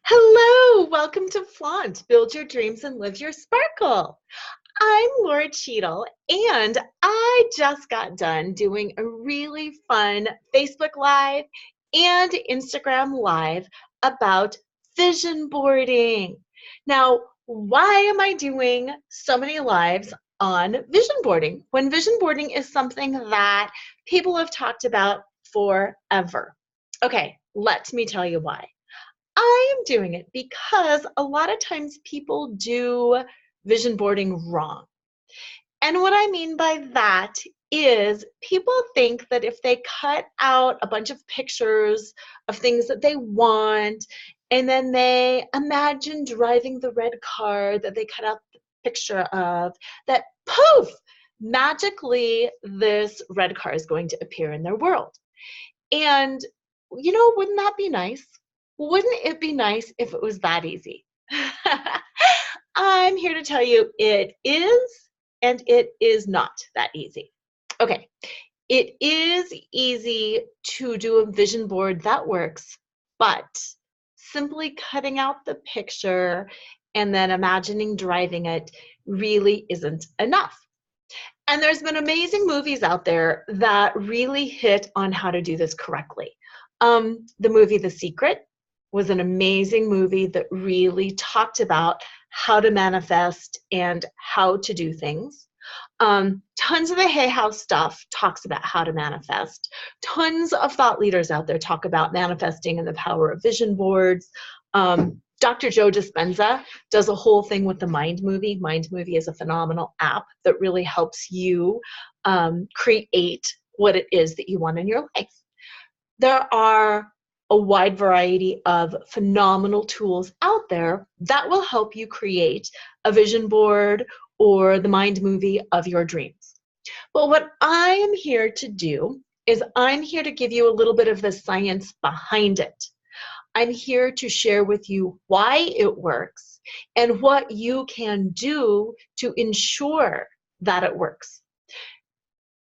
Hello, welcome to Flaunt. Build your dreams and live your sparkle. I'm Lora Cheadle, and I just got done doing a really fun Facebook Live and Instagram Live about vision boarding. Now, why am I doing so many lives on vision boarding when vision boarding is something that people have talked about forever? Okay, let me tell you why. I am doing it because a lot of times people do vision boarding wrong. And what I mean by that is people think that if they cut out a bunch of pictures of things that they want, and then they imagine driving the red car that they cut out the picture of, that poof, magically this red car is going to appear in their world. And, wouldn't that be nice? Wouldn't it be nice if it was that easy? I'm here to tell you it is, and it is not that easy. Okay, it is easy to do a vision board that works, but simply cutting out the picture and then imagining driving it really isn't enough. And there's been amazing movies out there that really hit on how to do this correctly. The movie The Secret was an amazing movie that really talked about how to manifest and how to do things. Tons of the Hay House stuff talks about how to manifest. Tons of thought leaders out there talk about manifesting and the power of vision boards. Dr. Joe Dispenza does a whole thing with the Mind Movie. Mind Movie is a phenomenal app that really helps you create what it is that you want in your life. There are a wide variety of phenomenal tools out there that will help you create a vision board or the mind movie of your dreams. But what I am here to do is I'm here to give you a little bit of the science behind it. I'm here to share with you why it works and what you can do to ensure that it works.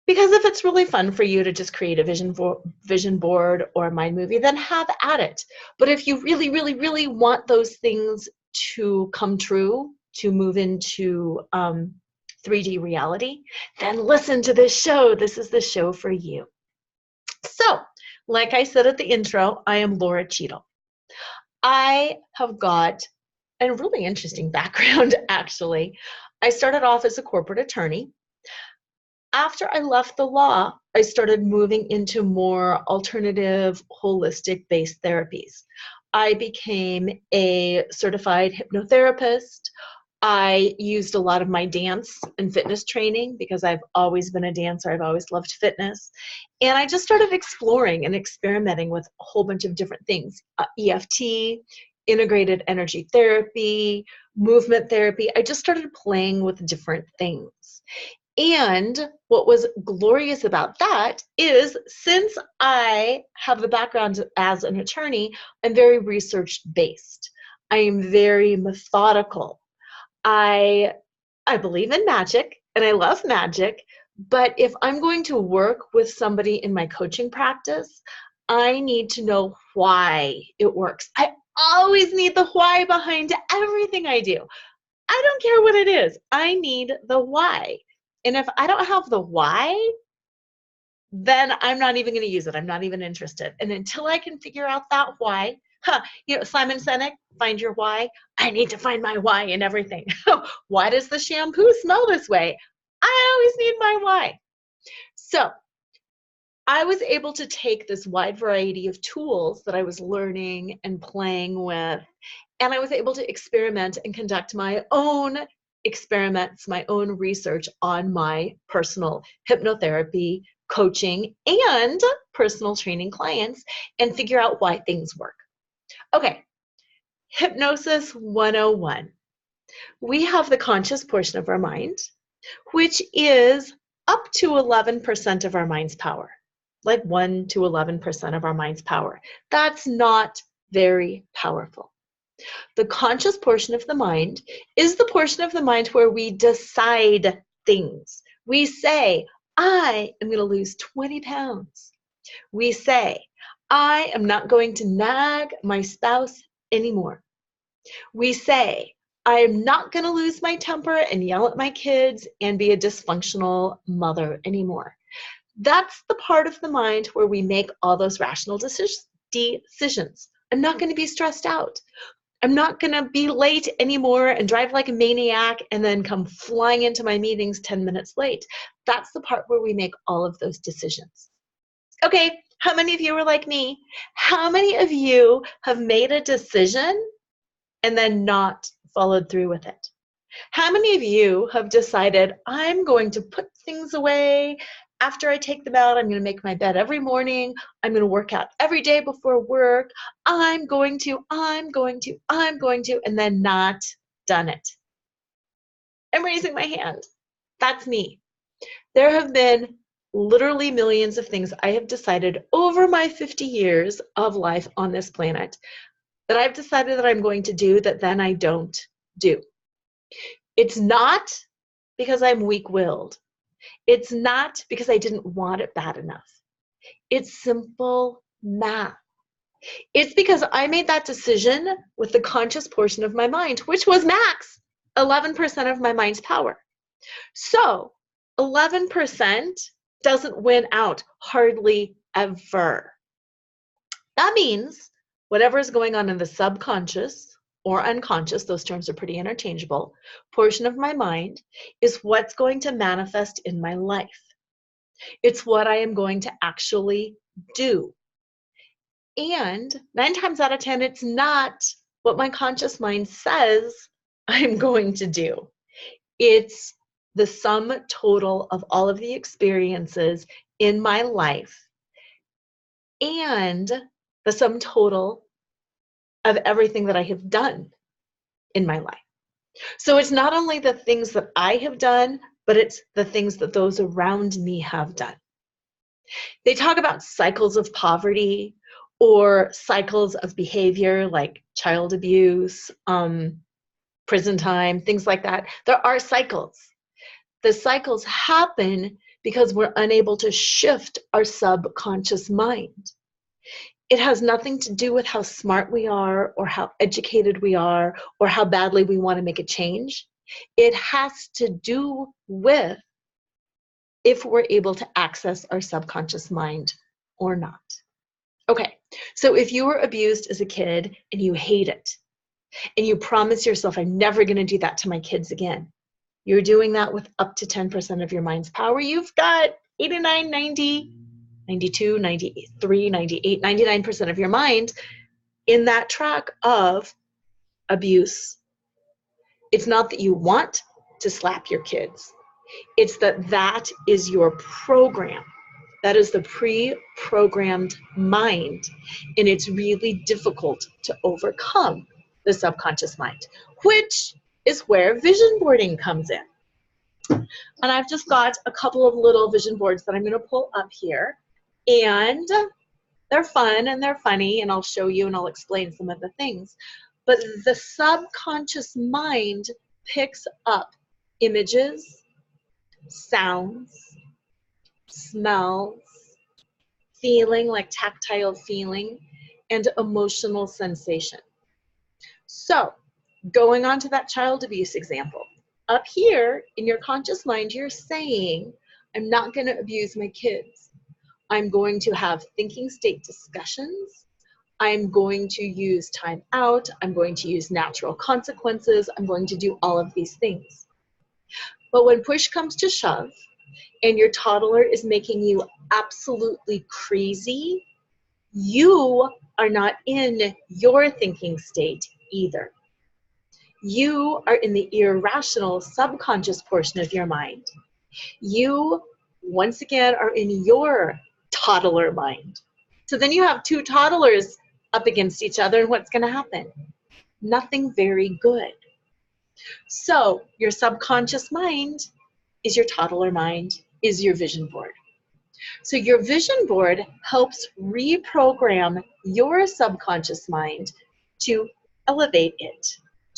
Because if it's really fun for you to just create a vision board or a mind movie, then have at it. But if you really, really, really want those things to come true, to move into 3D reality, then listen to this show. This is the show for you. So, like I said at the intro, I am Lora Cheadle. I have got a really interesting background, actually. I started off as a corporate attorney. After I left the law, I started moving into more alternative, holistic-based therapies. I became a certified hypnotherapist. I used a lot of my dance and fitness training because I've always been a dancer. I've always loved fitness. And I just started exploring and experimenting with a whole bunch of different things. EFT, integrated energy therapy, movement therapy. I just started playing with different things. And what was glorious about that is since I have the background as an attorney, I'm very research-based. I am very methodical. I believe in magic and I love magic, but if I'm going to work with somebody in my coaching practice, I need to know why it works. I always need the why behind everything I do. I don't care what it is. I need the why. And if I don't have the why, then I'm not even going to use it. I'm not even interested. And until I can figure out that why, Simon Sinek, find your why. I need to find my why in everything. Why does the shampoo smell this way? I always need my why. So I was able to take this wide variety of tools that I was learning and playing with, and I was able to experiment and conduct my own experiments, my own research on my personal hypnotherapy, coaching, and personal training clients and figure out why things work. Okay, Hypnosis 101. We have the conscious portion of our mind, which is up to 11% of our mind's power, like 1 to 11% of our mind's power. That's not very powerful. The conscious portion of the mind is the portion of the mind where we decide things. We say, I am going to lose 20 pounds. We say, I am not going to nag my spouse anymore. We say, I'm not going to lose my temper and yell at my kids and be a dysfunctional mother anymore. That's the part of the mind where we make all those rational decisions. I'm not going to be stressed out. I'm not going to be late anymore and drive like a maniac and then come flying into my meetings 10 minutes late. That's the part where we make all of those decisions. Okay, how many of you are like me? How many of you have made a decision and then not followed through with it? How many of you have decided, I'm going to put things away after I take them out? I'm going to make my bed every morning. I'm going to work out every day before work. I'm going to, and then not done it. I'm raising my hand. That's me. There have been literally millions of things I have decided over my 50 years of life on this planet that I've decided that I'm going to do that then I don't do. It's not because I'm weak-willed. It's not because I didn't want it bad enough. It's simple math. It's because I made that decision with the conscious portion of my mind, which was max 11% of my mind's power. So 11% doesn't win out hardly ever. That means whatever is going on in the subconscious or unconscious, those terms are pretty interchangeable, portion of my mind is what's going to manifest in my life. It's what I am going to actually do. And 9 times out of 10, it's not what my conscious mind says I'm going to do. It's the sum total of all of the experiences in my life and the sum total of everything that I have done in my life. So it's not only the things that I have done, but it's the things that those around me have done. They talk about cycles of poverty or cycles of behavior like child abuse, prison time, things like that. There are cycles. The cycles happen because we're unable to shift our subconscious mind. It has nothing to do with how smart we are or how educated we are or how badly we want to make a change. It has to do with if we're able to access our subconscious mind or not. Okay, so if you were abused as a kid and you hate it, and you promise yourself, I'm never going to do that to my kids again, you're doing that with up to 10% of your mind's power. You've got 89, 90, 92, 93, 98, 99% of your mind in that track of abuse. It's not that you want to slap your kids. It's that that is your program. That is the pre-programmed mind. And it's really difficult to overcome the subconscious mind, which is where vision boarding comes in. And I've just got a couple of little vision boards that I'm going to pull up here. And they're fun and they're funny, and I'll show you and I'll explain some of the things. But the subconscious mind picks up images, sounds, smells, feeling like tactile feeling, and emotional sensation. So going on to that child abuse example, up here in your conscious mind, you're saying, I'm not going to abuse my kids. I'm going to have thinking state discussions. I'm going to use time out. I'm going to use natural consequences. I'm going to do all of these things. But when push comes to shove and your toddler is making you absolutely crazy, you are not in your thinking state either. You are in the irrational subconscious portion of your mind. You, once again, are in your toddler mind. So then you have 2 toddlers up against each other, and what's going to happen? Nothing very good. So your subconscious mind is your toddler mind, is your vision board. So your vision board helps reprogram your subconscious mind to elevate it,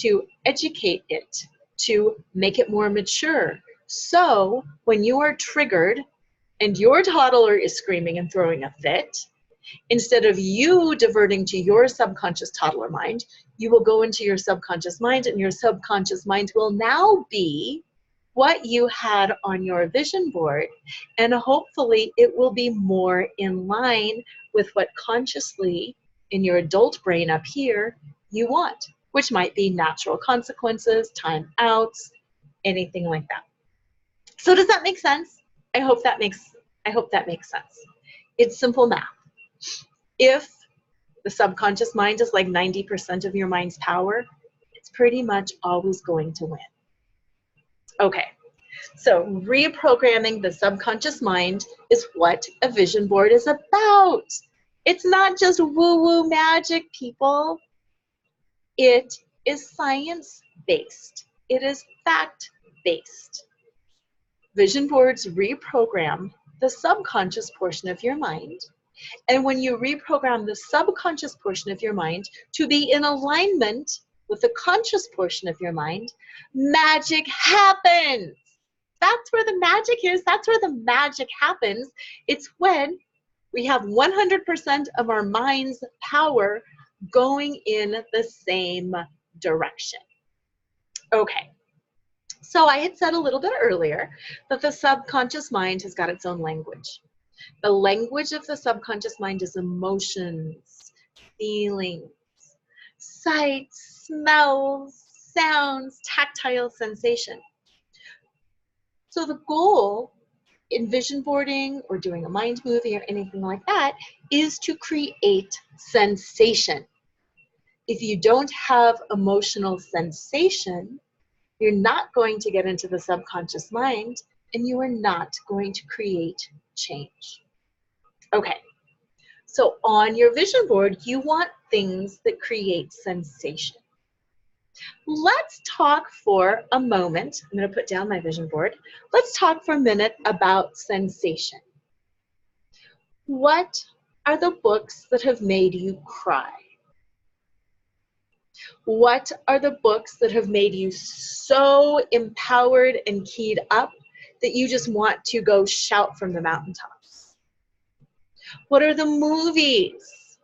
to educate it, to make it more mature. So when you are triggered and your toddler is screaming and throwing a fit, Instead of you diverting to your subconscious toddler mind, you will go into your subconscious mind, and your subconscious mind will now be what you had on your vision board, and hopefully it will be more in line with what consciously in your adult brain up here you want, which might be natural consequences, time outs, anything like that. So does that make sense? I hope that makes sense. It's simple math. If the subconscious mind is like 90% of your mind's power, it's pretty much always going to win. Okay, so reprogramming the subconscious mind is what a vision board is about. It's not just woo-woo magic, people. It is science-based. It is fact-based. Vision boards reprogram the subconscious portion of your mind. And when you reprogram the subconscious portion of your mind to be in alignment with the conscious portion of your mind, magic happens. That's where the magic is. That's where the magic happens. It's when we have 100% of our mind's power going in the same direction. Okay. So I had said a little bit earlier that the subconscious mind has got its own language. The language of the subconscious mind is emotions, feelings, sights, smells, sounds, tactile sensation. So the goal in vision boarding or doing a mind movie or anything like that is to create sensation. If you don't have emotional sensation, you're not going to get into the subconscious mind, and you are not going to create change. Okay, so on your vision board, you want things that create sensation. Let's talk for a moment. I'm going to put down my vision board. Let's talk for a minute about sensation. What are the books that have made you cry? What are the books that have made you so empowered and keyed up that you just want to go shout from the mountaintops? What are the movies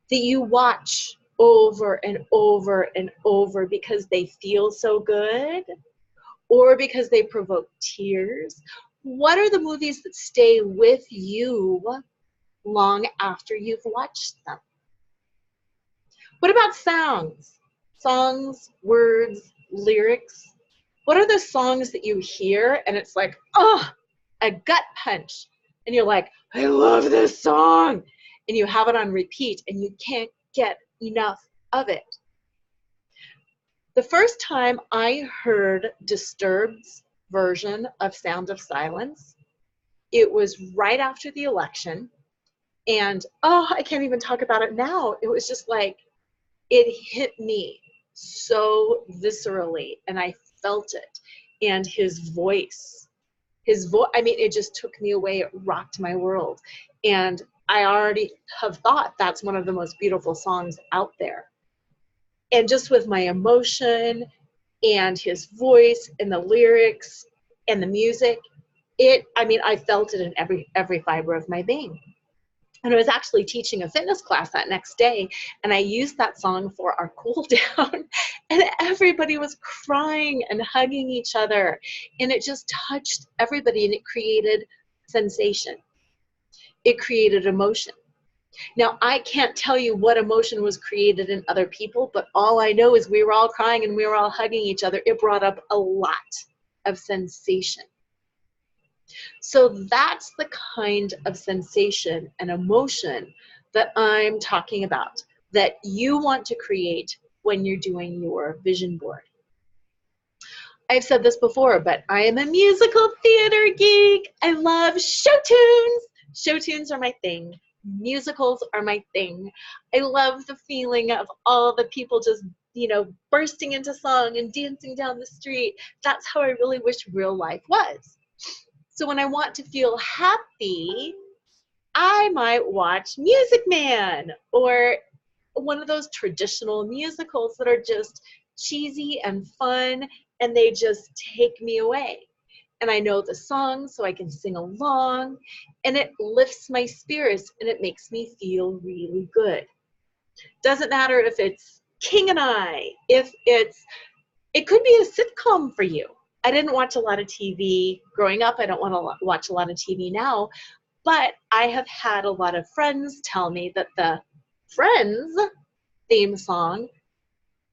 that you watch over and over and over because they feel so good or because they provoke tears? What are the movies that stay with you long after you've watched them? What about sounds? Songs, words, lyrics? What are the songs that you hear and it's like, oh, a gut punch? And you're like, I love this song. And you have it on repeat and you can't get enough of it. The first time I heard Disturbed's version of Sound of Silence, it was right after the election. And oh, I can't even talk about it now. It was just like, it hit me so viscerally and I felt it. And his voice, I mean, it just took me away. It rocked my world. And I already have thought that's one of the most beautiful songs out there. And just with my emotion and his voice and the lyrics and the music, I felt it in every fiber of my being. And I was actually teaching a fitness class that next day, and I used that song for our cool down, and everybody was crying and hugging each other, and it just touched everybody, and it created sensation. It created emotion. Now, I can't tell you what emotion was created in other people, but all I know is we were all crying and we were all hugging each other. It brought up a lot of sensation. So that's the kind of sensation and emotion that I'm talking about, that you want to create when you're doing your vision board. I've said this before, but I am a musical theater geek. I love show tunes. Show tunes are my thing. Musicals are my thing. I love the feeling of all the people just, bursting into song and dancing down the street. That's how I really wish real life was. So when I want to feel happy, I might watch Music Man or one of those traditional musicals that are just cheesy and fun and they just take me away. and I know the song so I can sing along, and it lifts my spirits and it makes me feel really good. Doesn't matter if it's King and I, if it could be a sitcom for you. I didn't watch a lot of TV growing up. I don't want to watch a lot of TV now, but I have had a lot of friends tell me that the Friends theme song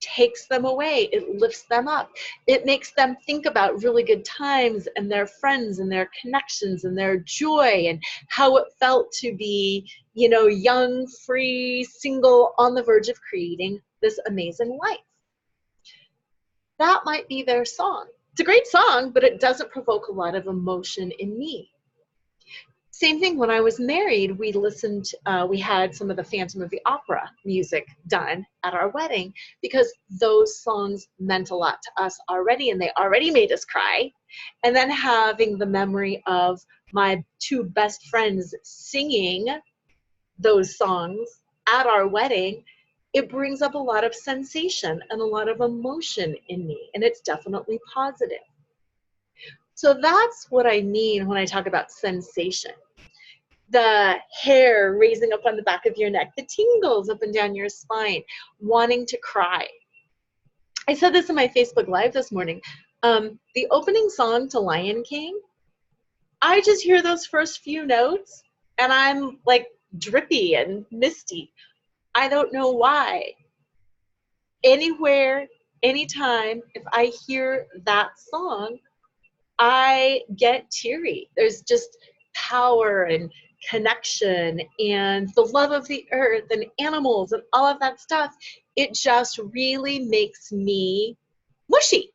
takes them away. It lifts them up. It makes them think about really good times and their friends and their connections and their joy and how it felt to be, you know, young, free, single, on the verge of creating this amazing life. That might be their song. It's a great song, but it doesn't provoke a lot of emotion in me. Same thing when I was married, we had some of the Phantom of the Opera music done at our wedding because those songs meant a lot to us already and they already made us cry. And then having the memory of my two best friends singing those songs at our wedding, it brings up a lot of sensation and a lot of emotion in me, and it's definitely positive. So that's what I mean when I talk about sensation. The hair raising up on the back of your neck, the tingles up and down your spine, wanting to cry. I said this in my Facebook Live this morning. The opening song to Lion King, I just hear those first few notes and I'm like drippy and misty. I don't know why. Anywhere, anytime, if I hear that song, I get teary. There's just power and connection and the love of the earth and animals and all of that stuff. It just really makes me mushy.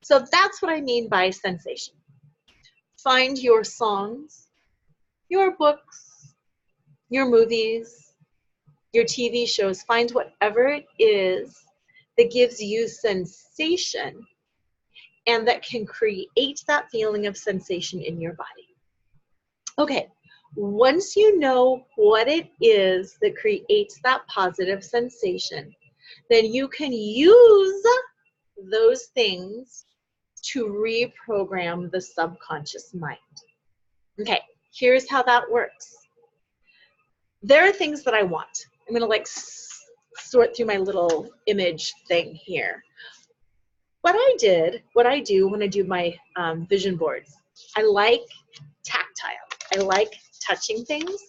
So that's what I mean by sensation. Find your songs, your books, your movies, your TV shows. Find whatever it is that gives you sensation and that can create that feeling of sensation in your body. Okay, once you know what it is that creates that positive sensation, then you can use those things to reprogram the subconscious mind. Okay, here's how that works. There are things that I want. I'm going to like sort through my little image thing here. What I do when I do my vision boards, I like tactile. I like touching things.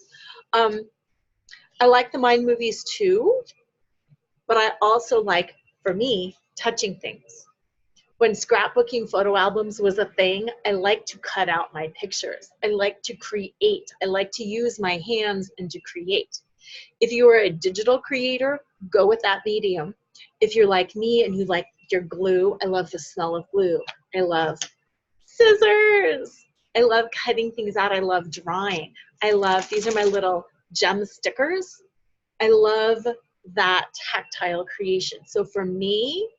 I like the mind movies too, but I also like, for me, touching things. When scrapbooking photo albums was a thing, I like to cut out my pictures. I like to create. I like to use my hands and to create. If you are a digital creator, go with that medium. If you're like me and you like your glue, I love the smell of glue. I love scissors. I love cutting things out. I love drawing. These are my little gem stickers. I love that tactile creation. So for me,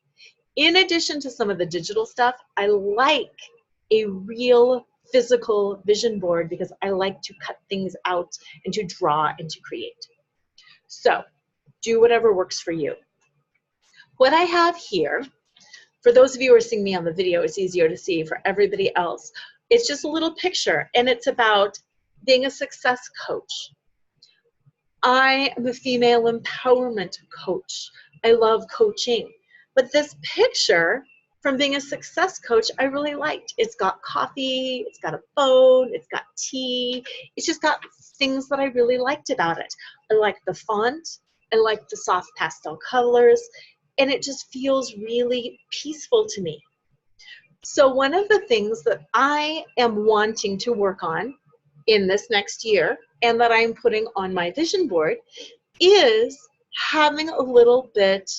in addition to some of the digital stuff, I like a real physical vision board because I like to cut things out and to draw and to create. So do whatever works for you. What I have here, for those of you who are seeing me on the video, it's easier to see. For everybody else, it's just a little picture, and it's about being a success coach. I am a female empowerment coach. I love coaching. But this picture from being a success coach, I really liked. It's got coffee, it's got a phone, it's got tea. It's just got things that I really liked about it. I like the font. I like the soft pastel colors. And it just feels really peaceful to me. So one of the things that I am wanting to work on in this next year and that I'm putting on my vision board is having a little bit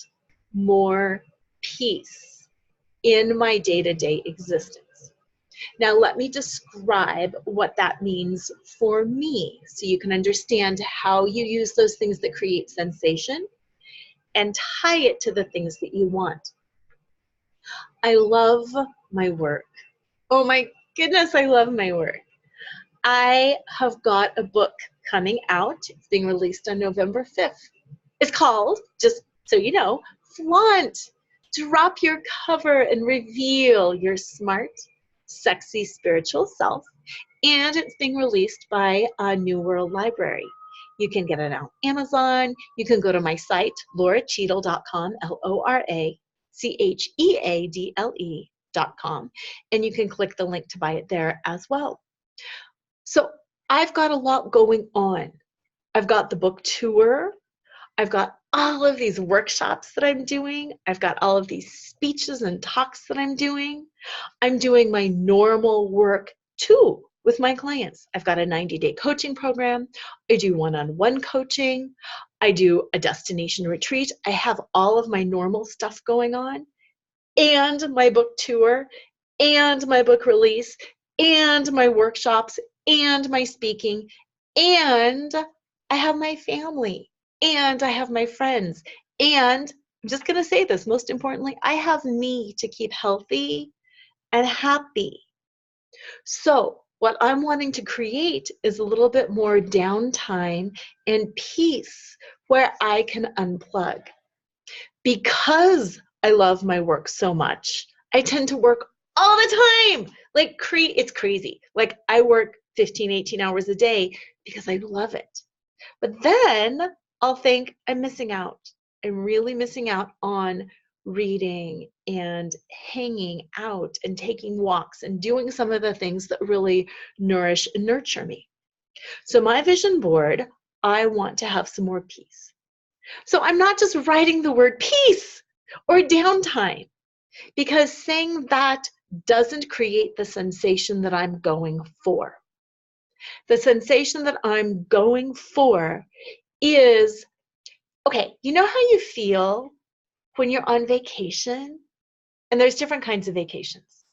more peace in my day-to-day existence. Now let me describe what that means for me so you can understand how you use those things that create sensation and tie it to the things that you want. I love my work. Oh my goodness, I love my work. I have got a book coming out. It's being released on November 5th. It's called, just so you know, Flaunt. Drop your cover and reveal your smart, sexy spiritual self, and it's being released by New World Library. You can get it on Amazon. You can go to my site, loracheadle.com, LoraCheadle.com, and you can click the link to buy it there as well. So I've got a lot going on. I've got the book tour. I've got all of these workshops that I'm doing. I've got all of these speeches and talks that I'm doing. I'm doing my normal work too with my clients. I've got a 90-day coaching program. I do one-on-one coaching. I do a destination retreat. I have all of my normal stuff going on, and my book tour, and my book release, and my workshops, and my speaking, and I have my family, and I have my friends, and I'm just going to say this, most importantly, I have me to keep healthy and happy. So what I'm wanting to create is a little bit more downtime and peace where I can unplug. Because I love my work so much, I tend to work all the time. Like, it's crazy. Like, I work 15, 18 hours a day because I love it. But then I'll think I'm missing out. I'm really missing out on reading and hanging out and taking walks and doing some of the things that really nourish and nurture me. So my vision board, I want to have some more peace. So I'm not just writing the word peace or downtime, because saying that doesn't create the sensation that I'm going for. The sensation that I'm going for is, okay, you know how you feel when you're on vacation? And there's different kinds of vacations.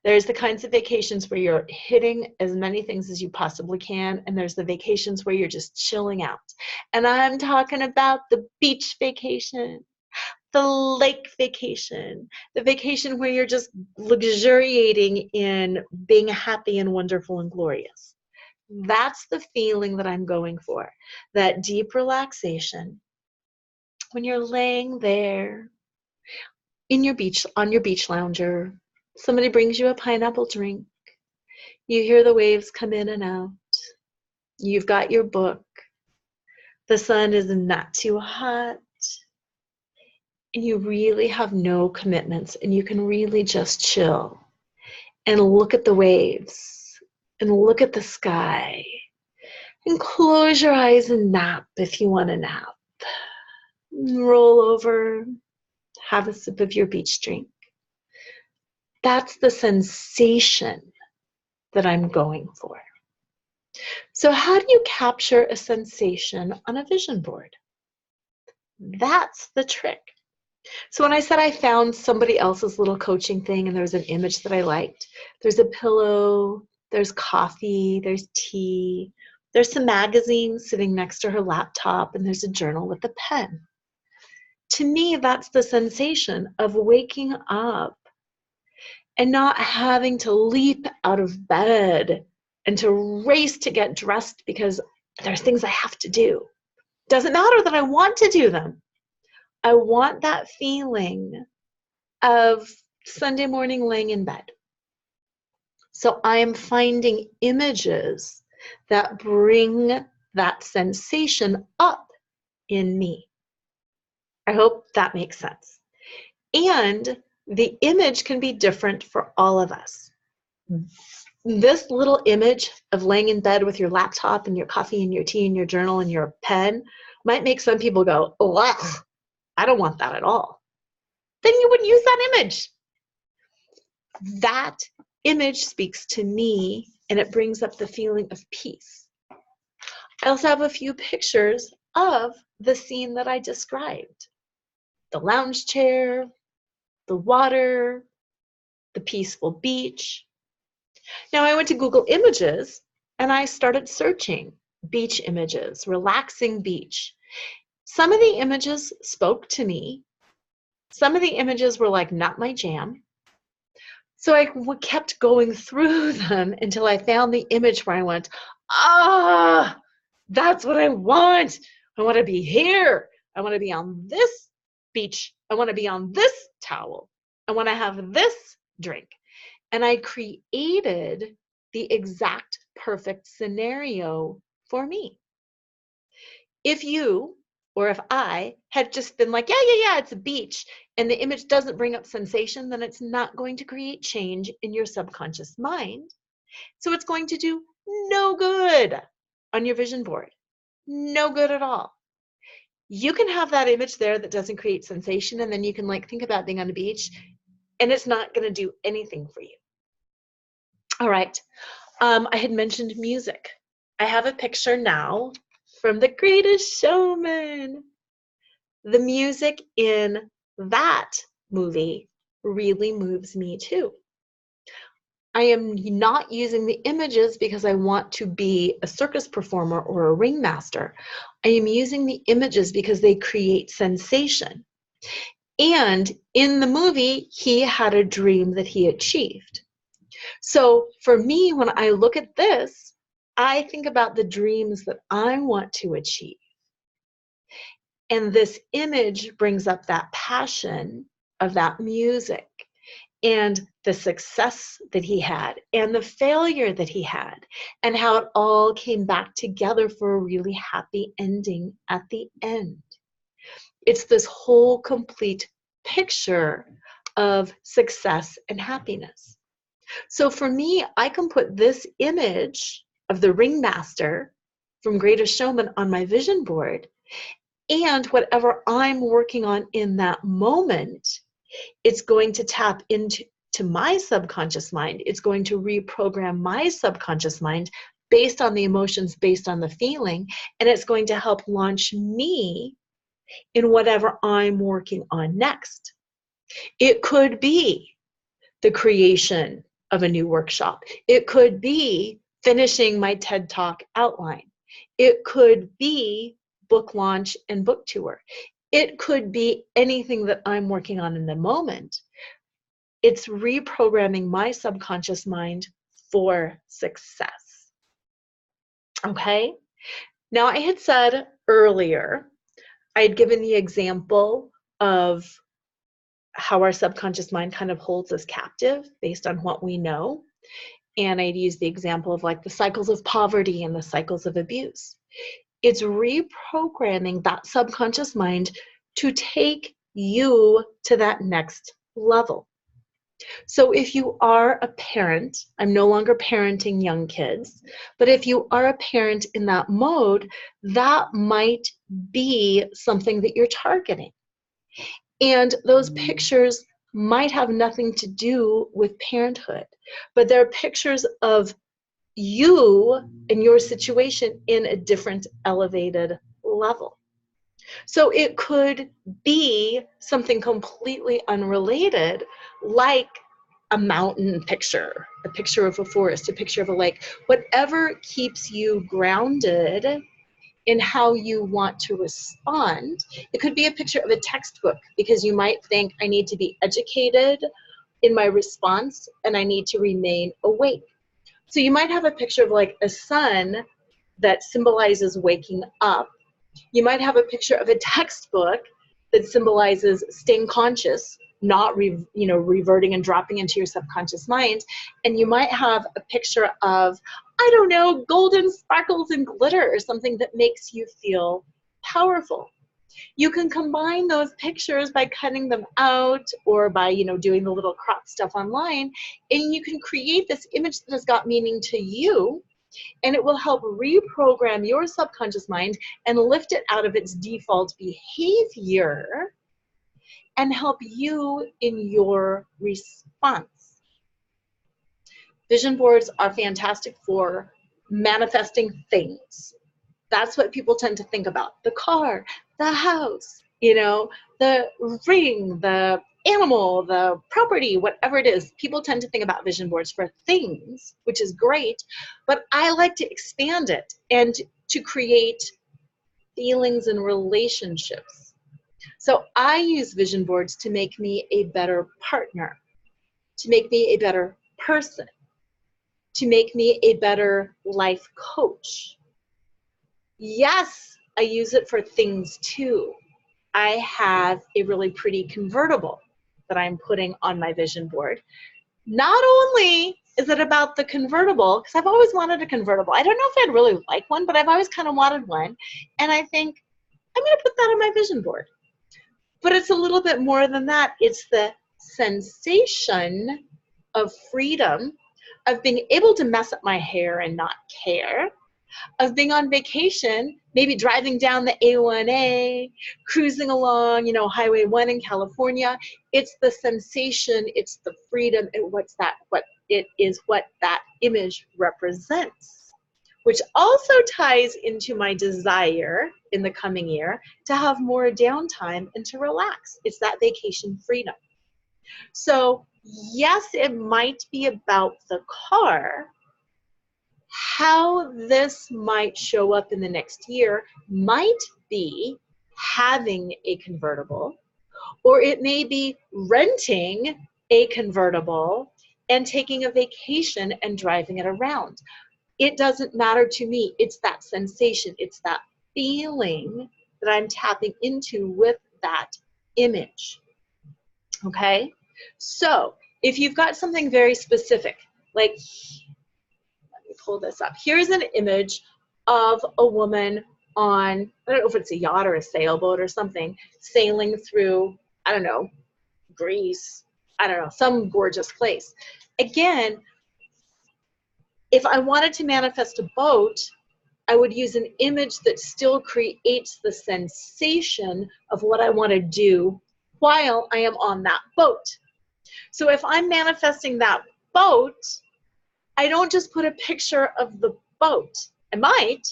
There's the kinds of vacations where you're hitting as many things as you possibly can, and there's the vacations where you're just chilling out. And I'm talking about the beach vacation, the lake vacation, the vacation where you're just luxuriating in being happy and wonderful and glorious. That's the feeling that I'm going for, that deep relaxation when you're laying there on your beach lounger. Somebody brings you a pineapple drink. You hear the waves come in and out. You've got your book. The sun is not too hot. And you really have no commitments, and you can really just chill and look at the waves and look at the sky and close your eyes and nap if you want to nap. Roll over, have a sip of your beach drink. That's the sensation that I'm going for. So how do you capture a sensation on a vision board? That's the trick. So when I said I found somebody else's little coaching thing and there was an image that I liked, there's a pillow, there's coffee, there's tea, there's some magazines sitting next to her laptop, and there's a journal with a pen. To me, that's the sensation of waking up and not having to leap out of bed and to race to get dressed because there's things I have to do. Doesn't matter that I want to do them. I want that feeling of Sunday morning laying in bed. So I am finding images that bring that sensation up in me. I hope that makes sense. And the image can be different for all of us. This little image of laying in bed with your laptop and your coffee and your tea and your journal and your pen might make some people go, oh, I don't want that at all. Then you wouldn't use that image. That image speaks to me, and it brings up the feeling of peace. I also have a few pictures of the scene that I described. The lounge chair, the water, the peaceful beach. Now I went to Google Images and I started searching beach images, relaxing beach. Some of the images spoke to me. Some of the images were like not my jam. So I kept going through them until I found the image where I went, that's what I want. I want to be here. I want to be on this beach. I want to be on this towel. I want to have this drink. and I created the exact perfect scenario for me. If you or if I had just been like, yeah, it's a beach, and the image doesn't bring up sensation, then it's not going to create change in your subconscious mind. So it's going to do no good on your vision board. No good at all. You can have that image there that doesn't create sensation, and then you can like think about being on the beach, and it's not going to do anything for you. All right. I had mentioned music. I have a picture now from The Greatest Showman. The music in that movie really moves me too. I am not using the images because I want to be a circus performer or a ringmaster. I am using the images because they create sensation. And in the movie, he had a dream that he achieved. So for me, when I look at this, I think about the dreams that I want to achieve. And this image brings up that passion of that music and the success that he had and the failure that he had and how it all came back together for a really happy ending at the end. It's this whole complete picture of success and happiness. So for me, I can put this image of the ringmaster from Greatest Showman on my vision board, and whatever I'm working on in that moment, it's going to tap into my subconscious mind. It's going to reprogram my subconscious mind based on the emotions, based on the feeling, and it's going to help launch me in whatever I'm working on next. It could be the creation of a new workshop. It could be finishing my TED Talk outline. It could be book launch and book tour. It could be anything that I'm working on in the moment. It's reprogramming my subconscious mind for success. Okay? Now, I had said earlier, I had given the example of how our subconscious mind kind of holds us captive based on what we know. And I'd use the example of like the cycles of poverty and the cycles of abuse. It's reprogramming that subconscious mind to take you to that next level. So if you are a parent, I'm no longer parenting young kids, but if you are a parent in that mode, that might be something that you're targeting. And those pictures might have nothing to do with parenthood, but they're pictures of you and your situation in a different elevated level. So it could be something completely unrelated, like a mountain picture, a picture of a forest, a picture of a lake, whatever keeps you grounded in how you want to respond. It could be a picture of a textbook because you might think I need to be educated in my response and I need to remain awake. So you might have a picture of like a sun that symbolizes waking up. You might have a picture of a textbook that symbolizes staying conscious, not reverting and dropping into your subconscious mind. And you might have a picture of, I don't know, golden sparkles and glitter or something that makes you feel powerful. You can combine those pictures by cutting them out or by, doing the little crop stuff online, and you can create this image that has got meaning to you, and it will help reprogram your subconscious mind and lift it out of its default behavior and help you in your response. Vision boards are fantastic for manifesting things. That's what people tend to think about. The car, the house, the ring, the animal, the property, whatever it is. People tend to think about vision boards for things, which is great, but I like to expand it and to create feelings and relationships. So I use vision boards to make me a better partner, to make me a better person, to make me a better life coach. Yes, I use it for things too. I have a really pretty convertible that I'm putting on my vision board. Not only is it about the convertible, because I've always wanted a convertible. I don't know if I'd really like one, but I've always kind of wanted one. And I think I'm going to put that on my vision board. But it's a little bit more than that. It's the sensation of freedom, of being able to mess up my hair and not care, of being on vacation, maybe driving down the A1A, cruising along, Highway 1 in California. It's the sensation, it's the freedom, and what that image represents, which also ties into my desire in the coming year to have more downtime and to relax. It's that vacation freedom. So yes, it might be about the car. How this might show up in the next year might be having a convertible, or it may be renting a convertible and taking a vacation and driving it around. It doesn't matter to me. It's that sensation. It's that feeling that I'm tapping into with that image. Okay? So if you've got something very specific, like, pull this up. Here's an image of a woman on, I don't know if it's a yacht or a sailboat or something, sailing through, I don't know, Greece, I don't know, some gorgeous place. Again, if I wanted to manifest a boat, I would use an image that still creates the sensation of what I want to do while I am on that boat. So if I'm manifesting that boat, I don't just put a picture of the boat. I might,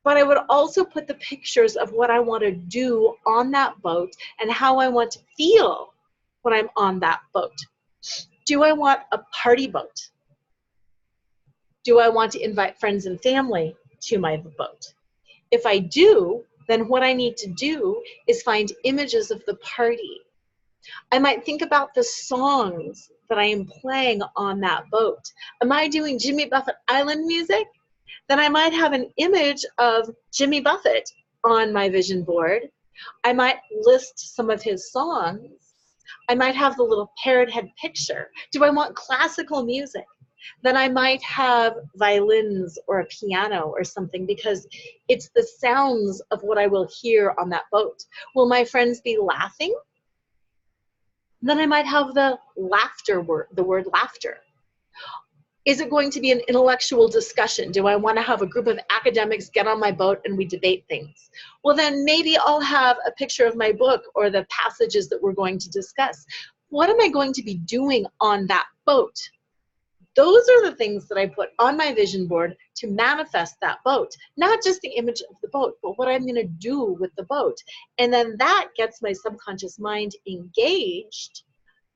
but I would also put the pictures of what I want to do on that boat and how I want to feel when I'm on that boat. Do I want a party boat? Do I want to invite friends and family to my boat? If I do, then what I need to do is find images of the party. I might think about the songs that I am playing on that boat. Am I doing Jimmy Buffett Island music? Then I might have an image of Jimmy Buffett on my vision board. I might list some of his songs. I might have the little parrot head picture. Do I want classical music? Then I might have violins or a piano or something, because it's the sounds of what I will hear on that boat. Will my friends be laughing? Then I might have the laughter word, the word laughter. Is it going to be an intellectual discussion? Do I want to have a group of academics get on my boat and we debate things? Well, then maybe I'll have a picture of my book or the passages that we're going to discuss. What am I going to be doing on that boat? Those are the things that I put on my vision board to manifest that boat. Not just the image of the boat, but what I'm going to do with the boat. And then that gets my subconscious mind engaged.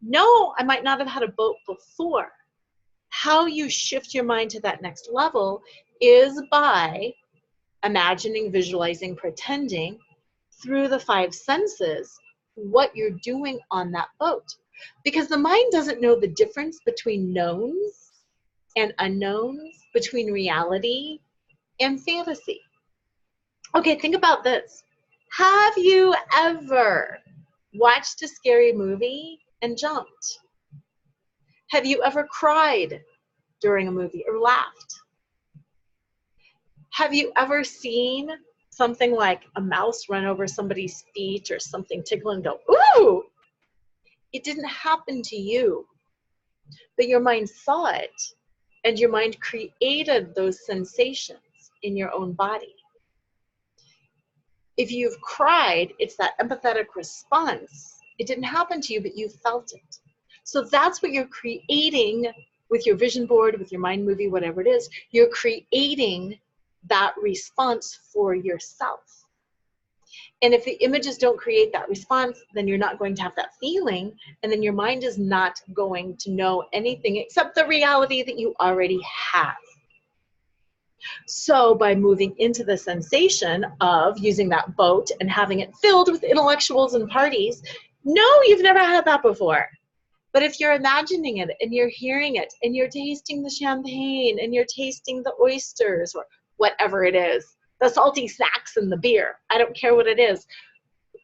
No, I might not have had a boat before. How you shift your mind to that next level is by imagining, visualizing, pretending through the 5 senses what you're doing on that boat. Because the mind doesn't know the difference between knowns and unknowns, between reality and fantasy. Okay, think about this. Have you ever watched a scary movie and jumped? Have you ever cried during a movie or laughed? Have you ever seen something like a mouse run over somebody's feet or something tickle and go, ooh? It didn't happen to you, but your mind saw it, and your mind created those sensations in your own body. If you've cried, it's that empathetic response. It didn't happen to you, but you felt it. So that's what you're creating with your vision board, with your mind movie, whatever it is. You're creating that response for yourself. And if the images don't create that response, then you're not going to have that feeling, and then your mind is not going to know anything except the reality that you already have. So by moving into the sensation of using that boat and having it filled with intellectuals and parties, no, you've never had that before. But if you're imagining it and you're hearing it and you're tasting the champagne and you're tasting the oysters or whatever it is, the salty snacks and the beer, I don't care what it is.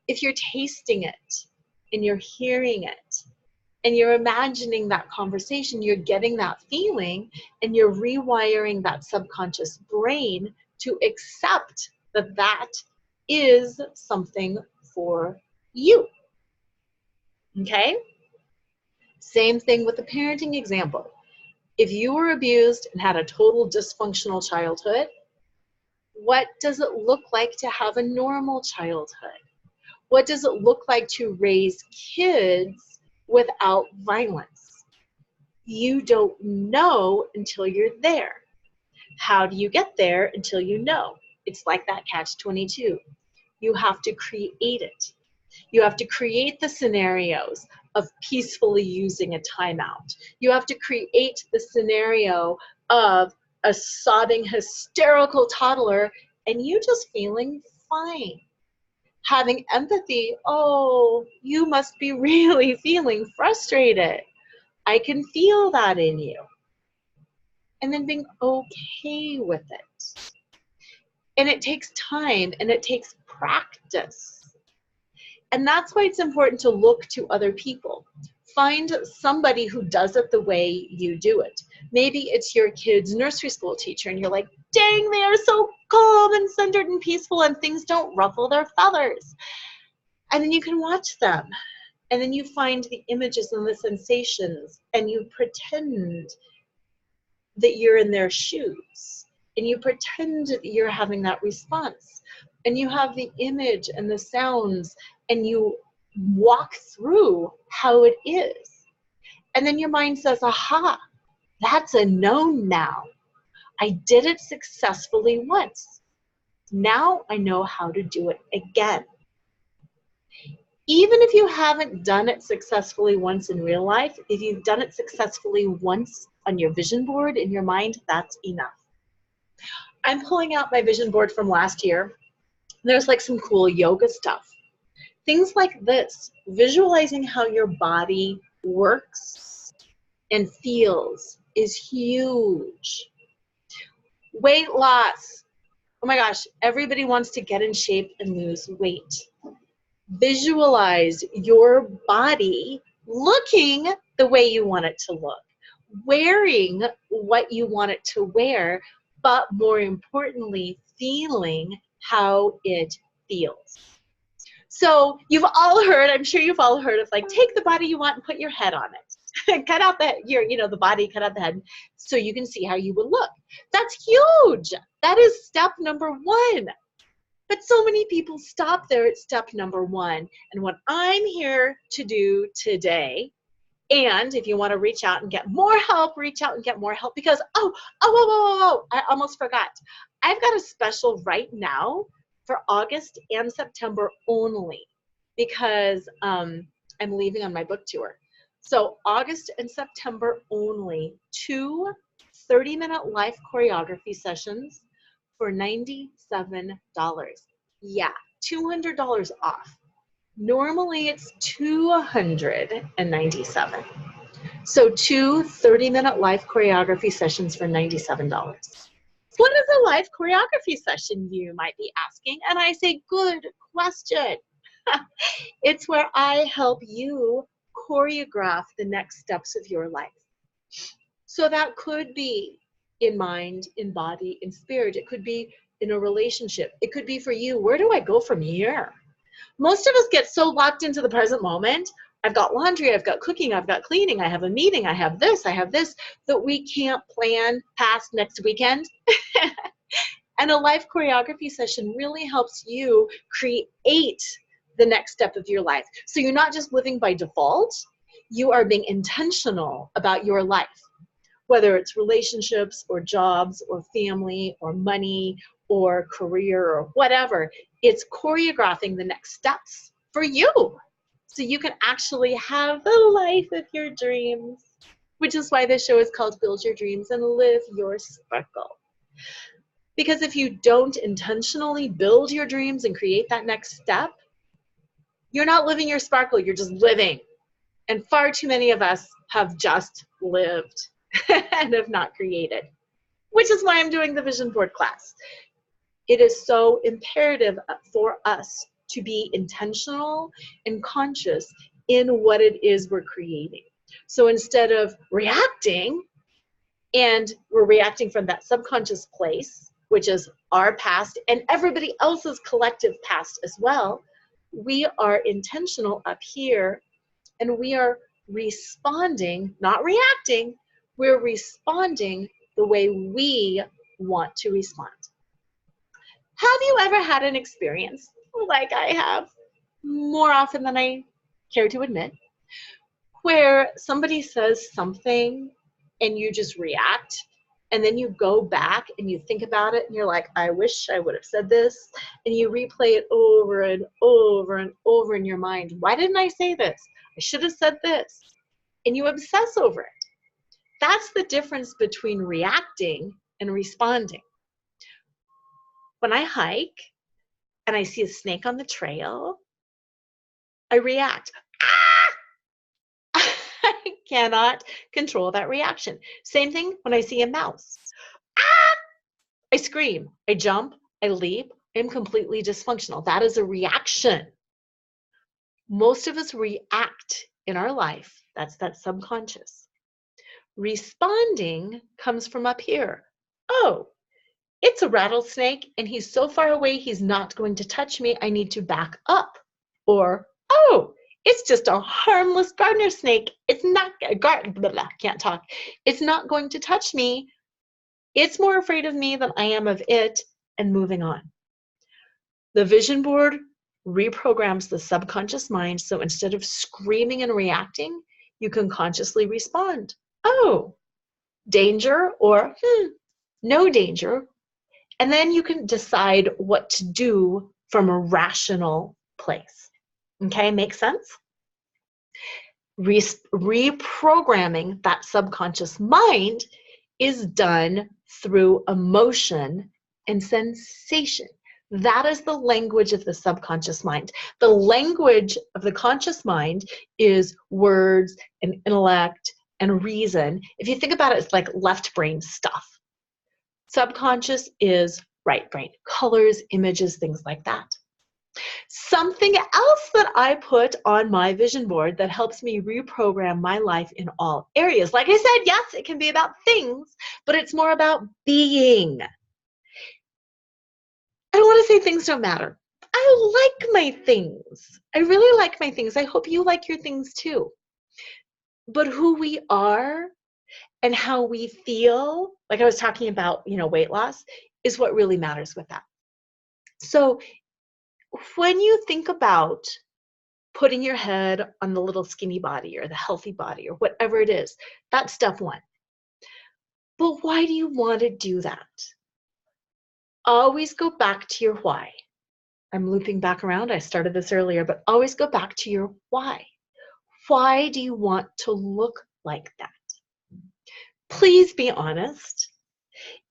If you're tasting it and you're hearing it and you're imagining that conversation, you're getting that feeling, and you're rewiring that subconscious brain to accept that that is something for you. Okay? Same thing with the parenting example. If you were abused and had a total dysfunctional childhood, what does it look like to have a normal childhood? What does it look like to raise kids without violence? You don't know until you're there. How do you get there until you know? It's like that catch-22. You have to create it. You have to create the scenarios of peacefully using a timeout. You have to create the scenario of a sobbing, hysterical toddler and you just feeling fine. Having empathy, oh, you must be really feeling frustrated. I can feel that in you. And then being okay with it. And it takes time and it takes practice. And that's why it's important to look to other people. Find somebody who does it the way you do it. Maybe it's your kid's nursery school teacher and you're like, dang, they are so calm and centered and peaceful and things don't ruffle their feathers. And then you can watch them. And then you find the images and the sensations and you pretend that you're in their shoes. And you pretend that you're having that response. And you have the image and the sounds and you walk through how it is. And then your mind says, aha, that's a known now. I did it successfully once. Now I know how to do it again. Even if you haven't done it successfully once in real life, if you've done it successfully once on your vision board in your mind, that's enough. I'm pulling out my vision board from last year. There's like some cool yoga stuff. Things like this, visualizing how your body works and feels is huge. Weight loss. Oh my gosh, everybody wants to get in shape and lose weight. Visualize your body looking the way you want it to look, wearing what you want it to wear, but more importantly, feeling how it feels. So you've all heard, I'm sure you've all heard of like, take the body you want and put your head on it. Cut out the body, cut out the head so you can see how you would look. That's huge. That is step number one. But so many people stop there at step number one. And what I'm here to do today, and if you want to reach out and get more help, reach out and get more help because, I almost forgot. I've got a special right now for August and September only because I'm leaving on my book tour. So August and September only, 2 30-minute life choreography sessions for $97. Yeah, $200 off. Normally it's $297. So 2 30-minute life choreography sessions for $97. What is a life choreography session, you might be asking? And I say, good question. It's where I help you choreograph the next steps of your life. So that could be in mind, in body, in spirit. It could be in a relationship. It could be for you, where do I go from here? Most of us get so locked into the present moment. I've got laundry, I've got cooking, I've got cleaning, I have a meeting, I have this, that we can't plan past next weekend. And a life choreography session really helps you create the next step of your life. So you're not just living by default, you are being intentional about your life, whether it's relationships or jobs or family or money or career or whatever. It's choreographing the next steps for you so you can actually have the life of your dreams, which is why this show is called Build Your Dreams and Live Your Sparkle. Because if you don't intentionally build your dreams and create that next step, you're not living your sparkle, you're just living. And far too many of us have just lived and have not created, which is why I'm doing the vision board class. It is so imperative for us to be intentional and conscious in what it is we're creating. So instead of reacting, and we're reacting from that subconscious place, which is our past and everybody else's collective past as well, we are intentional up here and we are responding, not reacting, we're responding the way we want to respond. Have you ever had an experience, like I have, more often than I care to admit, where somebody says something and you just react, and then you go back and you think about it and you're like, I wish I would have said this, and you replay it over and over and over in your mind. Why didn't I say this? I should have said this. And you obsess over it. That's the difference between reacting and responding. When I hike and I see a snake on the trail, I react. I cannot control that reaction. Same thing when I see a mouse. I scream, I jump, I leap. I'm completely dysfunctional. That is a reaction. Most of us react in our life. That's that subconscious. Responding comes from up here. Oh, it's a rattlesnake and he's so far away he's not going to touch me. I need to back up. Or, oh, it's just a harmless gardener snake. It's not, can't talk. It's not going to touch me. It's more afraid of me than I am of it, and moving on. The vision board reprograms the subconscious mind, so instead of screaming and reacting, you can consciously respond. Oh, danger, or no danger. And then you can decide what to do from a rational place. Okay, makes sense? Reprogramming that subconscious mind is done through emotion and sensation. That is the language of the subconscious mind. The language of the conscious mind is words and intellect and reason. If you think about it, it's like left brain stuff. Subconscious is right brain, colors, images, things like that. Something else that I put on my vision board that helps me reprogram my life in all areas. Like I said, yes, it can be about things, but it's more about being. I don't want to say things don't matter. I like my things. I really like my things. I hope you like your things too. But who we are and how we feel, like I was talking about, weight loss, is what really matters with that. So when you think about putting your head on the little skinny body or the healthy body or whatever it is, that's step one. But why do you want to do that? Always go back to your why. I'm looping back around. I started this earlier, but always go back to your why. Why do you want to look like that? Please be honest.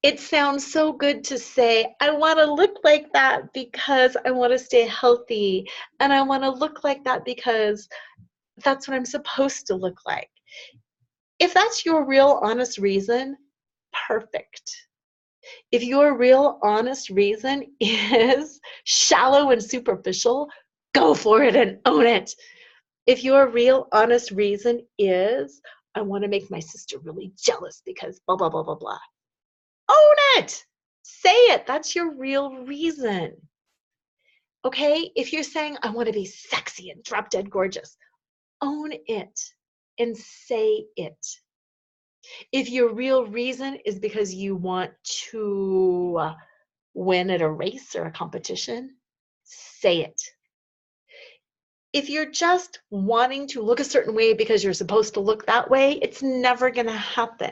It sounds so good to say, I want to look like that because I want to stay healthy, and I want to look like that because that's what I'm supposed to look like. If that's your real honest reason, perfect. If your real honest reason is shallow and superficial, go for it and own it. If your real honest reason is, I want to make my sister really jealous because blah, blah, blah, blah, blah, own it. Say it. That's your real reason. Okay? If you're saying, I want to be sexy and drop dead gorgeous, own it and say it. If your real reason is because you want to win at a race or a competition, say it. If you're just wanting to look a certain way because you're supposed to look that way, it's never going to happen.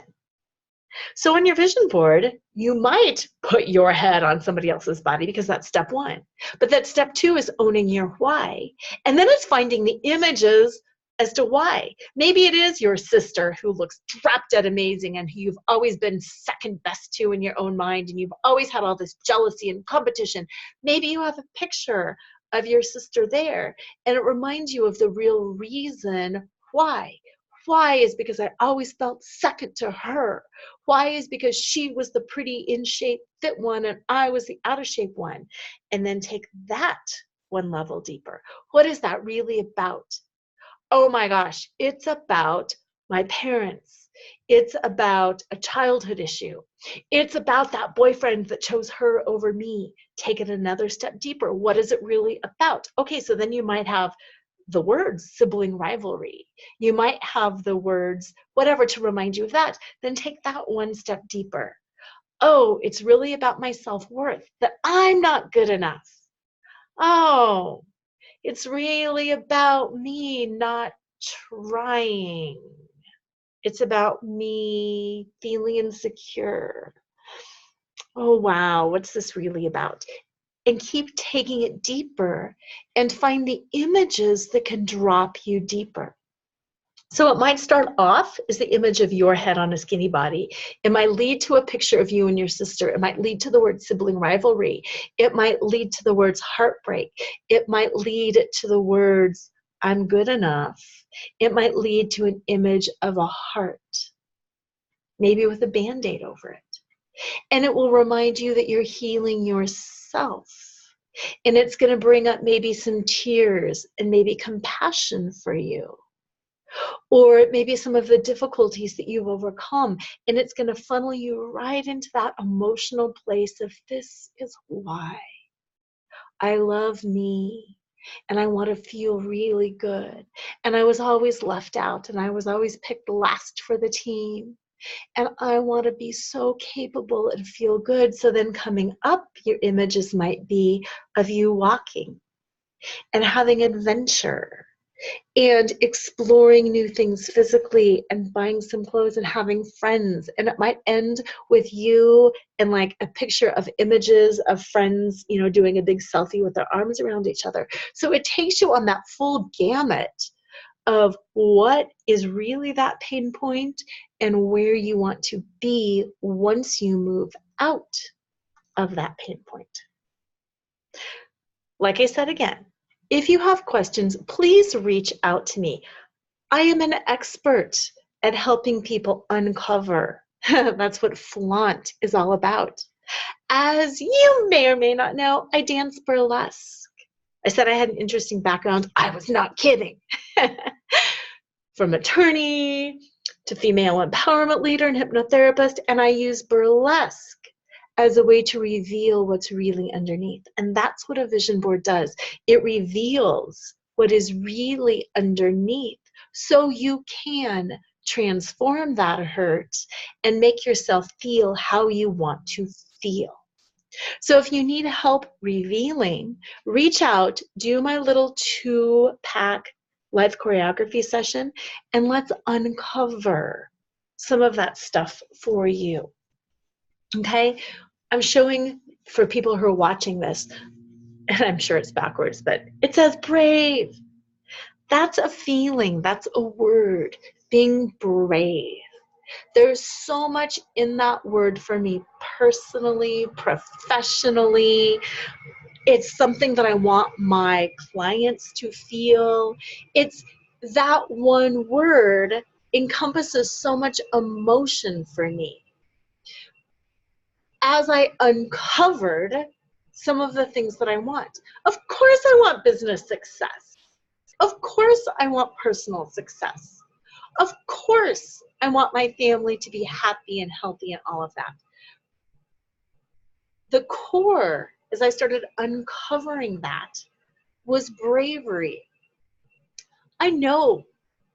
So on your vision board, you might put your head on somebody else's body because that's step one. But that step two is owning your why. And then it's finding the images as to why. Maybe it is your sister who looks drop dead amazing and who you've always been second best to in your own mind, and you've always had all this jealousy and competition. Maybe you have a picture of your sister there and it reminds you of the real reason why. Why is because I always felt second to her. Why is because she was the pretty in shape fit one and I was the out of shape one. And then take that one level deeper. What is that really about? Oh my gosh, it's about my parents. It's about a childhood issue. It's about that boyfriend that chose her over me. Take it another step deeper. What is it really about? Okay, so then you might have the words sibling rivalry. You might have the words whatever to remind you of that. Then take that one step deeper. Oh, it's really about my self-worth, that I'm not good enough. Oh, it's really about me not trying. It's about me feeling insecure. Oh, wow, what's this really about? And keep taking it deeper and find the images that can drop you deeper. So it might start off as the image of your head on a skinny body. It might lead to a picture of you and your sister. It might lead to the word sibling rivalry. It might lead to the words heartbreak. It might lead to the words I'm good enough. It might lead to an image of a heart, maybe with a Band-Aid over it. And it will remind you that you're healing yourself. And it's going to bring up maybe some tears and maybe compassion for you. Or maybe some of the difficulties that you've overcome. And it's going to funnel you right into that emotional place of this is why I love me. And I want to feel really good. And I was always left out. And I was always picked last for the team. And I want to be so capable and feel good. So then coming up, your images might be of you walking and having adventure and exploring new things physically and buying some clothes and having friends. And it might end with you and like a picture of images of friends, you know, doing a big selfie with their arms around each other. So it takes you on that full gamut of what is really that pain point and where you want to be once you move out of that pain point. Like I said again, if you have questions, please reach out to me. I am an expert at helping people uncover. That's what Flaunt is all about. As you may or may not know, I dance burlesque. I said I had an interesting background. I was not kidding. From attorney to female empowerment leader and hypnotherapist, and I use burlesque as a way to reveal what's really underneath. And that's what a vision board does. It reveals what is really underneath so you can transform that hurt and make yourself feel how you want to feel. So if you need help revealing, reach out, do my little 2-pack live choreography session, and let's uncover some of that stuff for you. Okay? I'm showing for people who are watching this, and I'm sure it's backwards, but it says brave. That's a feeling, that's a word, being brave. There's so much in that word for me personally, professionally. It's something that I want my clients to feel. It's that one word encompasses so much emotion for me. As I uncovered some of the things that I want. Of course I want business success. Of course I want personal success. Of course I want my family to be happy and healthy and all of that. The core, as I started uncovering that, was bravery. I know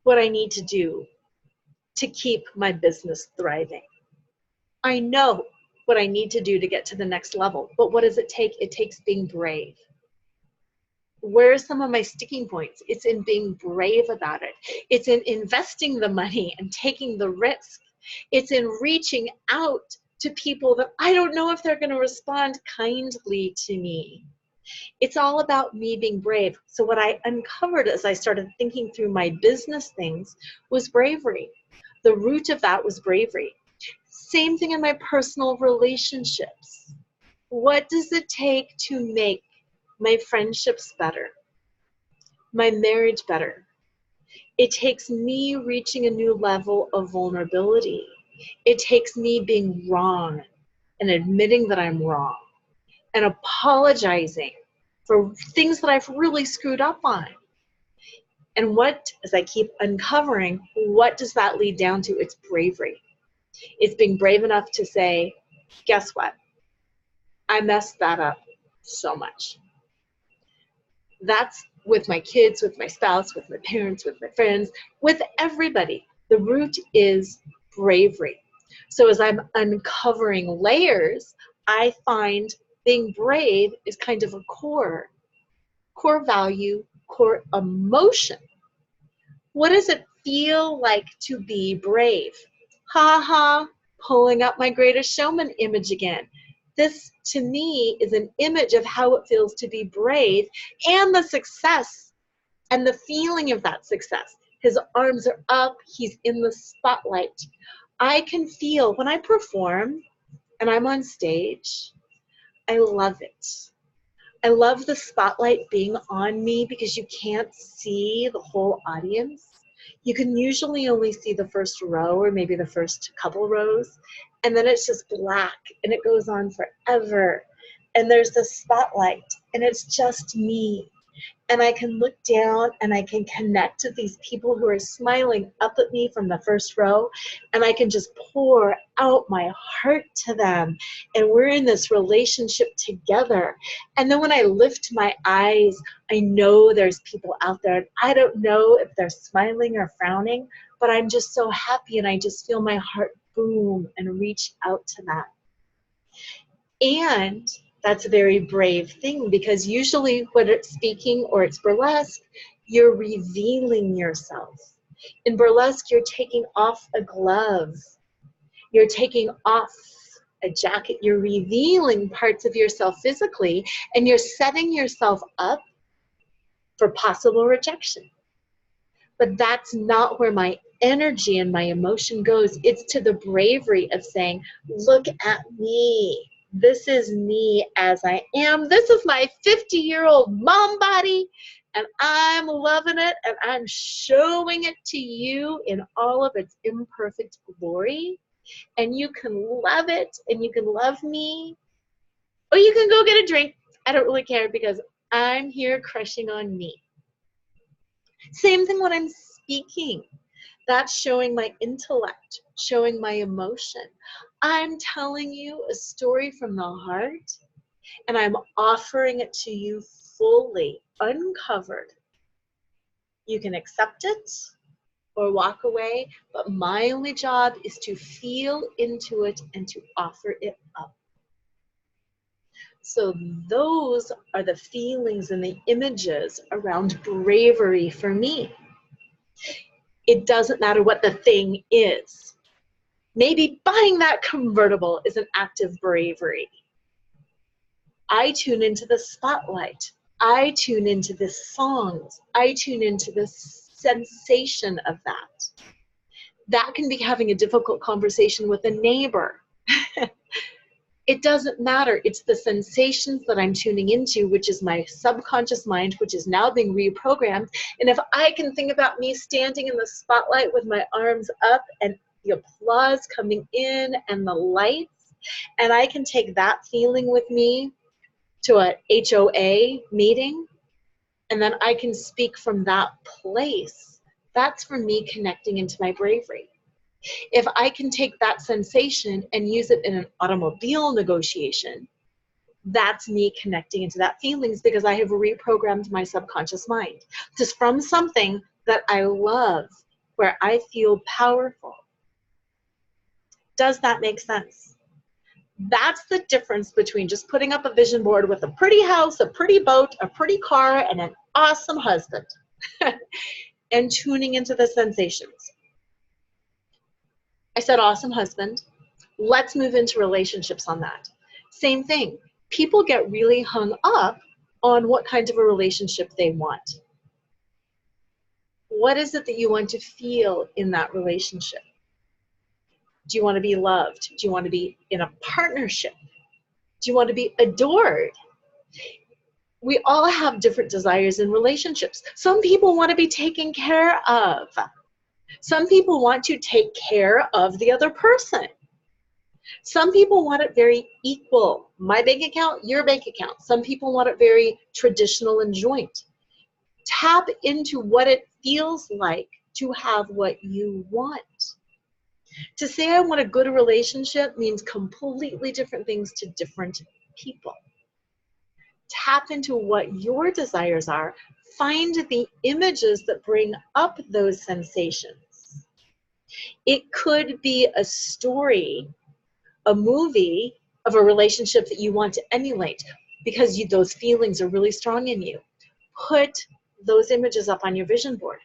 what I need to do to keep my business thriving. I know what I need to do to get to the next level. But what does it take? It takes being brave. Where are some of my sticking points? It's in being brave about it. It's in investing the money and taking the risk. It's in reaching out to people that I don't know if they're going to respond kindly to me. It's all about me being brave. So what I uncovered as I started thinking through my business things was bravery. The root of that was bravery. Same thing in my personal relationships. What does it take to make my friendships better? My marriage better? It takes me reaching a new level of vulnerability. It takes me being wrong and admitting that I'm wrong and apologizing for things that I've really screwed up on. And what, as I keep uncovering, what does that lead down to? It's bravery. It's being brave enough to say, guess what? I messed that up so much. That's with my kids, with my spouse, with my parents, with my friends, with everybody. The root is bravery. So as I'm uncovering layers, I find being brave is kind of a core value, core emotion. What does it feel like to be brave? Ha ha, pulling up my Greatest Showman image again. This, to me, is an image of how it feels to be brave and the success and the feeling of that success. His arms are up, he's in the spotlight. I can feel when I perform and I'm on stage, I love it. I love the spotlight being on me because you can't see the whole audience. You can usually only see the first row or maybe the first couple rows, and then it's just black and it goes on forever. And there's the spotlight and it's just me. And I can look down and I can connect to these people who are smiling up at me from the first row, and I can just pour out my heart to them. And we're in this relationship together. And then when I lift my eyes, I know there's people out there. I don't know if they're smiling or frowning, but I'm just so happy and I just feel my heart boom and reach out to them. And that's a very brave thing, because usually when it's speaking or it's burlesque, you're revealing yourself. In burlesque, you're taking off a glove. You're taking off a jacket. You're revealing parts of yourself physically, and you're setting yourself up for possible rejection. But that's not where my energy and my emotion goes. It's to the bravery of saying, look at me. This is me as I am. This is my 50-year-old mom body, and I'm loving it, and I'm showing it to you in all of its imperfect glory. And you can love it, and you can love me, or you can go get a drink. I don't really care, because I'm here crushing on me. Same thing when I'm speaking. That's showing my intellect, showing my emotion. I'm telling you a story from the heart, and I'm offering it to you fully, uncovered. You can accept it or walk away, but my only job is to feel into it and to offer it up. So those are the feelings and the images around bravery for me. It doesn't matter what the thing is. Maybe buying that convertible is an act of bravery. I tune into the spotlight. I tune into the songs. I tune into the sensation of that. That can be having a difficult conversation with a neighbor. It doesn't matter. It's the sensations that I'm tuning into, which is my subconscious mind, which is now being reprogrammed. And if I can think about me standing in the spotlight with my arms up and the applause coming in and the lights, and I can take that feeling with me to a HOA meeting, and then I can speak from that place, that's for me connecting into my bravery. If I can take that sensation and use it in an automobile negotiation, that's me connecting into that feelings, because I have reprogrammed my subconscious mind just from something that I love, where I feel powerful. Does that make sense? That's the difference between just putting up a vision board with a pretty house, a pretty boat, a pretty car, and an awesome husband and tuning into the sensations. I said awesome husband. Let's move into relationships on that. Same thing. People get really hung up on what kind of a relationship they want. What is it that you want to feel in that relationship? Do you want to be loved? Do you want to be in a partnership? Do you want to be adored? We all have different desires in relationships. Some people want to be taken care of. Some people want to take care of the other person. Some people want it very equal. My bank account, your bank account. Some people want it very traditional and joint. Tap into what it feels like to have what you want. To say I want a good relationship means completely different things to different people. Tap into what your desires are. Find the images that bring up those sensations. It could be a story, a movie of a relationship that you want to emulate because those feelings are really strong in you. Put those images up on your vision board.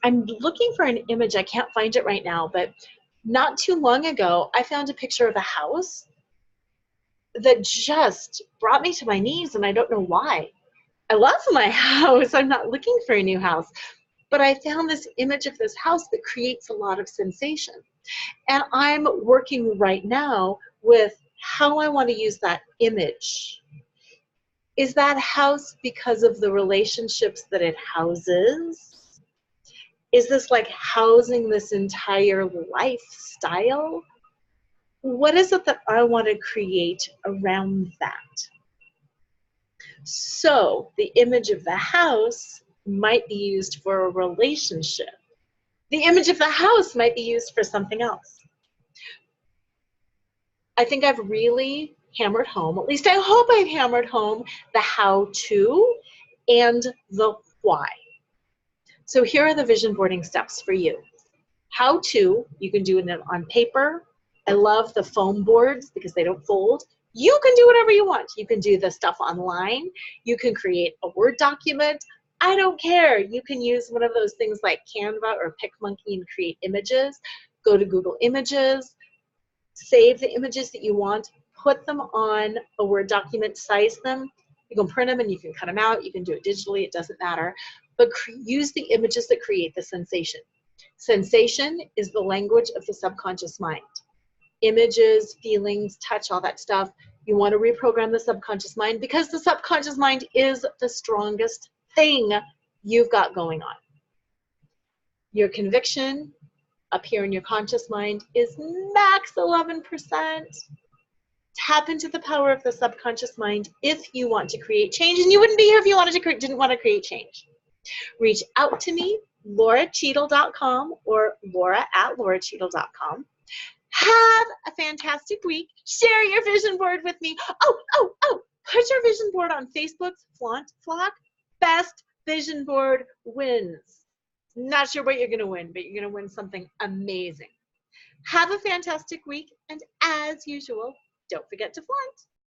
I'm looking for an image. I can't find it right now, but not too long ago, I found a picture of a house that just brought me to my knees, and I don't know why. I love my house. I'm not looking for a new house, but I found this image of this house that creates a lot of sensation. And I'm working right now with how I want to use that image. Is that house because of the relationships that it houses? Is this like housing this entire lifestyle? What is it that I want to create around that? So the image of the house might be used for a relationship. The image of the house might be used for something else. I think I've really hammered home, at least I hope I've hammered home, the how-to and the why. So here are the vision boarding steps for you. How-to, you can do it on paper. I love the foam boards because they don't fold. You can do whatever you want. You can do the stuff online. You can create a Word document. I don't care. You can use one of those things like Canva or PicMonkey and create images. Go to Google Images, save the images that you want, put them on a Word document, size them. You can print them and you can cut them out. You can do it digitally. It doesn't matter. But use the images that create the sensation. Sensation is the language of the subconscious mind. Images, feelings, touch, all that stuff. You want to reprogram the subconscious mind because the subconscious mind is the strongest thing you've got going on. Your conviction up here in your conscious mind is max 11%. Tap into the power of the subconscious mind if you want to create change, and you wouldn't be here if you didn't want to create change. Reach out to me, LoraCheadle.com or Lora@LoraCheadle.com. Have a fantastic week. Share your vision board with me. Oh, put your vision board on Facebook's Flaunt Flock. Best vision board wins. Not sure what you're going to win, but you're going to win something amazing. Have a fantastic week, and as usual, don't forget to flaunt.